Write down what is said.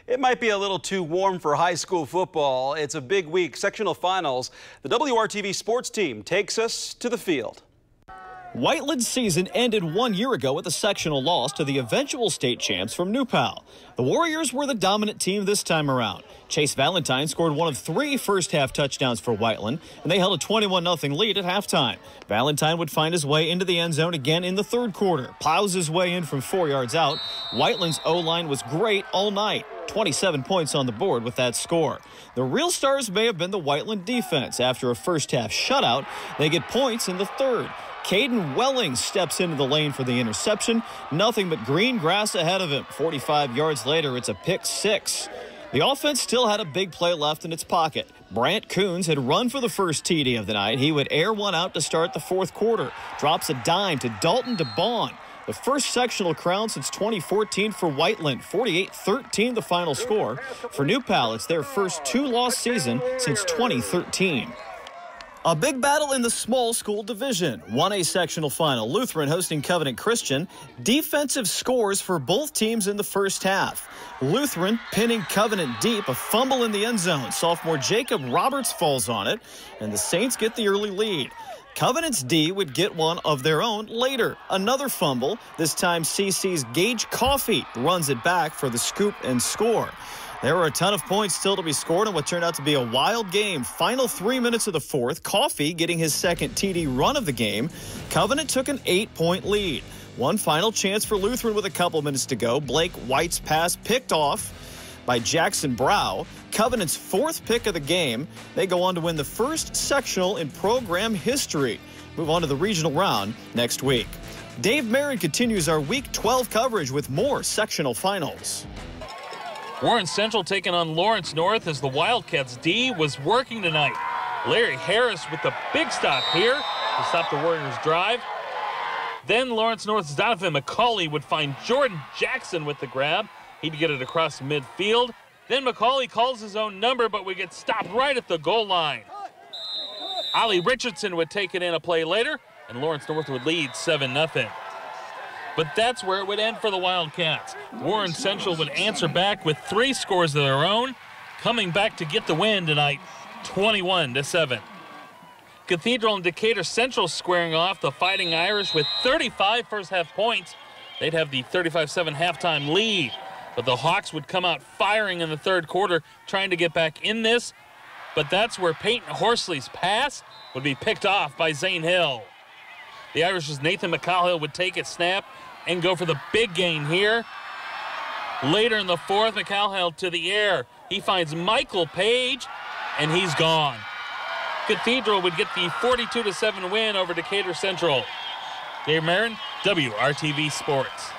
It might be a little too warm for high school football. It's a big week, sectional finals. The WRTV sports team takes us to the field. Whiteland's season ended 1 year ago with a sectional loss to the eventual state champs from New Pal. The Warriors were the dominant team this time around. Chase Valentine scored one of 3 first-half touchdowns for Whiteland, and they held a 21-0 lead at halftime. Valentine would find his way into the end zone again in the third quarter, plows his way in from 4 yards out. Whiteland's O-line was great all night. 27 points on the board with that score. The real stars may have been the Whiteland defense. After a first-half shutout, they get points in the third. Caden Welling steps into the lane for the interception. Nothing but green grass ahead of him. 45 yards later, it's a pick 6. The offense still had a big play left in its pocket. Brant Coons had run for the first TD of the night. He would air one out to start the fourth quarter. Drops a dime to Dalton DeBaun. The first sectional crown since 2014 for Whiteland. 48-13 the final score. For New Pal, it's their first 2-loss season since 2013. A big battle in the small school division. 1A sectional final. Lutheran hosting Covenant Christian. Defensive scores for both teams in the first half. Lutheran pinning Covenant deep. A fumble in the end zone. Sophomore Jacob Roberts falls on it, and the Saints get the early lead. Covenant's D would get one of their own later. Another fumble. This time CC's Gage Coffey runs it back for the scoop and score. There were a ton of points still to be scored in what turned out to be a wild game. Final 3 minutes of the fourth, Coffey getting his second TD run of the game. Covenant took an 8-point lead. One final chance for Lutheran with a couple minutes to go. Blake White's pass picked off by Jackson Brow. Covenant's 4th pick of the game. They go on to win the first sectional in program history. Move on to the regional round next week. Dave Marin continues our Week 12 coverage with more sectional finals. Warren Central taking on Lawrence North as the Wildcats D was working tonight. Larry Harris with the big stop here to stop the Warriors' drive. Then Lawrence North's Donovan McCauley would find Jordan Jackson with the grab. He'd get it across midfield. Then McCauley calls his own number, but we get stopped right at the goal line. Ollie Richardson would take it in a play later, and Lawrence North would lead 7-0. But that's where it would end for the Wildcats. Warren Central would answer back with 3 scores of their own, coming back to get the win tonight, 21-7. Cathedral and Decatur Central squaring off the Fighting Irish with 35 first-half points. They'd have the 35-7 halftime lead. But the Hawks would come out firing in the third quarter, trying to get back in this. But that's where Peyton Horsley's pass would be picked off by Zane Hill. The Irish's Nathan McCallhill would take it snap and go for the big gain here. Later in the fourth, McCallhill to the air. He finds Michael Page, and he's gone. Cathedral would get the 42-7 win over Decatur Central. Dave Marin, WRTV Sports.